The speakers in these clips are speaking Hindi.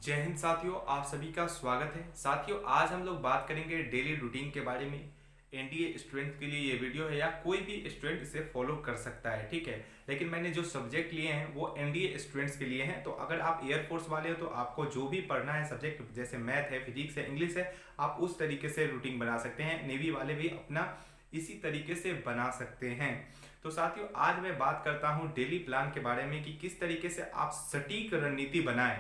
जय हिंद साथियों, आप सभी का स्वागत है। साथियों, आज हम लोग बात करेंगे डेली रूटीन के बारे में। एनडीए स्टूडेंट के लिए ये वीडियो है, या कोई भी स्टूडेंट इसे फॉलो कर सकता है, ठीक है। लेकिन मैंने जो सब्जेक्ट लिए हैं वो एनडीए स्टूडेंट्स के लिए हैं। तो अगर आप एयरफोर्स वाले हो तो आपको जो भी पढ़ना है सब्जेक्ट, जैसे मैथ है, फिजिक्स है, इंग्लिश है, आप उस तरीके से रूटीन बना सकते हैं। नेवी वाले भी अपना इसी तरीके से बना सकते हैं। तो साथियों, आज मैं बात करता हूँ डेली प्लान के बारे में कि किस तरीके से आप सटीक रणनीति बनाएं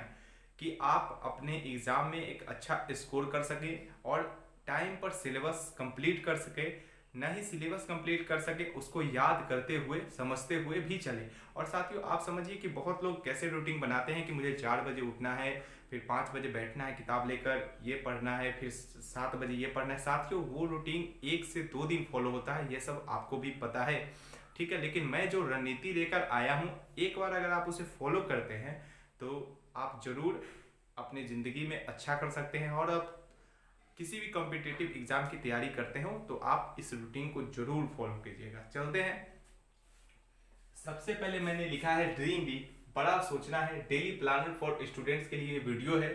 कि आप अपने एग्जाम में एक अच्छा स्कोर कर सके और टाइम पर सिलेबस कंप्लीट कर सके। न ही सिलेबस कंप्लीट कर सके, उसको याद करते हुए समझते हुए भी चले। और साथियों, आप समझिए कि बहुत लोग कैसे रूटीन बनाते हैं कि मुझे 4 बजे उठना है, फिर 5 बजे बैठना है किताब लेकर, ये पढ़ना है, फिर 7 बजे ये पढ़ना है। साथियों, वो रूटीन 1 से 2 दिन फॉलो होता है, ये सब आपको भी पता है, ठीक है। लेकिन मैं जो रणनीति लेकर आया हूँ, एक बार अगर आप उसे फॉलो करते हैं तो आप जरूर अपनी ज़िंदगी में अच्छा कर सकते हैं। और आप किसी भी कॉम्पिटिटिव एग्जाम की तैयारी करते हो तो आप इस रूटीन को जरूर फॉलो कीजिएगा। चलते हैं। सबसे पहले मैंने लिखा है ड्रीम बिग, बड़ा सोचना है। डेली प्लानर फॉर स्टूडेंट्स के लिए वीडियो है,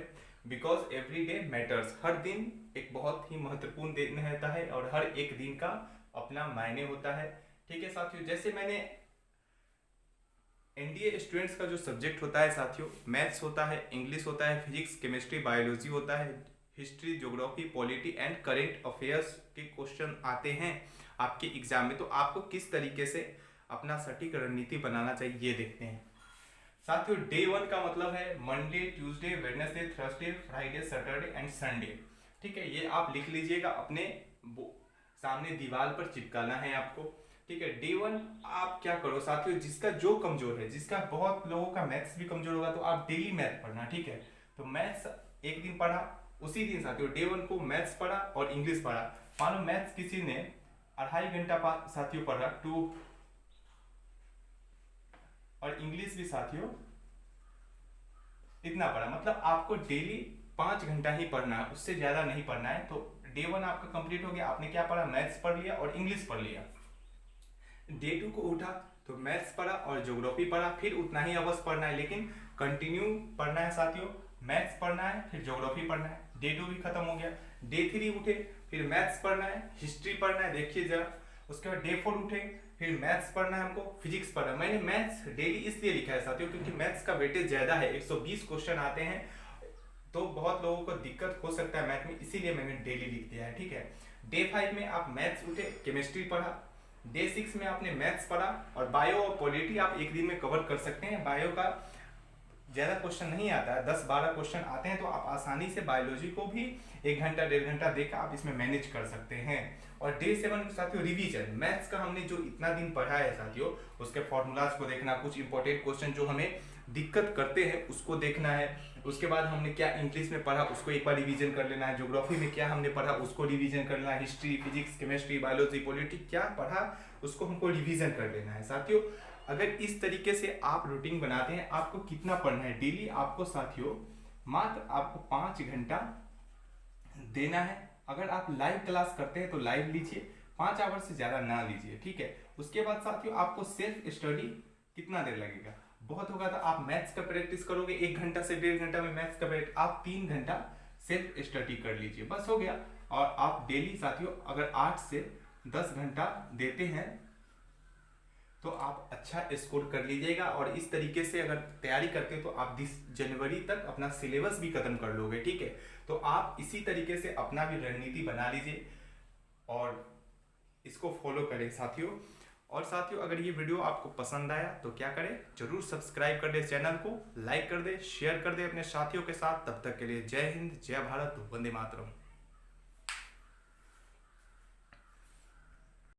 बिकॉज एवरी डे मैटर्स। हर दिन एक बहुत ही महत्वपूर्ण दिन रहता है और हर एक दिन का अपना मायने होता है, ठीक है साथियों। जैसे मैंने एनडीए स्टूडेंट्स का जो सब्जेक्ट होता है साथियों, मैथ्स होता है, इंग्लिश होता है, फिजिक्स, केमिस्ट्री, बायोलॉजी होता है, history, geography, polity and current affairs के क्वेश्चन आते हैं आपके एग्जाम में। तो आपको किस तरीके से अपना सटीक रणनीति बनाना चाहिए, ये देखते हैं साथियों। डे 1 का मतलब है Monday, Tuesday, Wednesday, Thursday, Friday, Saturday and Sunday, ठीक है। ये आप लिख लीजिएगा, अपने सामने दीवार पर चिपकाना है आपको, ठीक है। डे 1 आप क्या करो साथियों, जिसका जो कमजोर है, जिसका बहुत लोगों का मैथ्स भी कमजोर होगा, तो आप डेली मैथ पढ़ना, ठीक है। तो मैथ्स एक दिन पढ़ा, उसी दिन साथियों डे 1 को मैथ्स पढ़ा और इंग्लिश पढ़ा। मानो मैथ्स किसी ने 2.5 घंटा साथियों पढ़ा, टू, और इंग्लिश भी साथियों इतना पढ़ा। मतलब आपको डेली 5 घंटा ही पढ़ना है, उससे ज्यादा नहीं पढ़ना है। तो डे 1 आपका कंप्लीट हो गया, आपने क्या पढ़ा, मैथ्स पढ़ लिया और इंग्लिश पढ़ लिया। डे 2 को उठा तो मैथ्स पढ़ा और ज्योग्राफी पढ़ा, फिर उतना ही अवश्य पढ़ना है, लेकिन कंटिन्यू पढ़ना है साथियों। मैथ्स पढ़ना है, फिर ज्योग्राफी पढ़ना है। डे 2 भी खत्म हो गया। डे 3 उठे, फिर मैथ्स पढ़ना है, हिस्ट्री पढ़ना है, देखिए जरा। उसके बाद डे 4 उठे, फिर मैथ्स पढ़ना है हमको, फिजिक्स पढ़ना है। मैंने मैथ्स डेली इसलिए लिखा है साथियों क्योंकि मैथ्स का वेटेज ज्यादा है, 120 क्वेश्चन आते हैं, तो बहुत लोगों को दिक्कत हो सकता है मैथ में, इसीलिए मैंने डेली लिख दिया है, ठीक है। डे 5 में आप मैथ्स उठे, केमिस्ट्री पढ़ा। डे 6 में आपने मैथ्स पढ़ा और बायो और पॉलिटी आप एक दिन में कवर कर सकते हैं। बायो का ज्यादा क्वेश्चन नहीं आता है, 10-12 क्वेश्चन आते हैं, तो आप आसानी से बायोलॉजी को भी 1 घंटा 1.5 घंटा देकर आप इसमें मैनेज कर सकते हैं। और डे 7 साथियों रिवीजन, मैथ्स का हमने जो इतना दिन पढ़ा है साथियों, उसके फॉर्मूलाज को देखना, कुछ इंपॉर्टेंट क्वेश्चन जो हमें दिक्कत करते हैं उसको देखना है। उसके बाद हमने क्या इंग्लिश में पढ़ा उसको एक बार रिवीजन कर लेना है। ज्योग्राफी में क्या हमने पढ़ा उसको रिवीजन कर लेना है। History, physics, chemistry, biology, polity क्या पढ़ा उसको हमको रिवीजन कर लेना है साथियों। अगर इस तरीके से आप रूटीन बनाते हैं, आपको कितना पढ़ना है डेली, आपको साथियों मात्र आपको 5 घंटा देना है। अगर आप लाइव क्लास करते हैं तो लाइव लीजिए, 5 आवर से ज्यादा ना लीजिए, ठीक है। उसके बाद साथियों आपको सेल्फ स्टडी कितना देर लगेगा, बहुत होगा तो आप मैथ्स का प्रैक्टिस करोगे 1 घंटा से 1.5 घंटा में मैथ्स का प्रैक्टिस, आप 3 घंटा सेल्फ स्टडी कर लीजिए, बस हो गया। और आप डेली साथियों अगर 8 से 10 घंटा देते हैं तो आप अच्छा स्कोर कर लीजिएगा। और इस तरीके से अगर तैयारी करते हैं तो आप 20 जनवरी तक अपना सिलेबस भी खत्म कर लोगे, ठीक है। तो आप इसी तरीके से अपना भी रणनीति बना लीजिए और इसको फॉलो करें साथियों। और साथियों अगर ये वीडियो आपको पसंद आया तो क्या करें, जरूर सब्सक्राइब कर दे, चैनल को लाइक कर दे, शेयर कर दे अपने साथियों के साथ। तब तक के लिए जय हिंद, जय भारत, वंदे मातरम।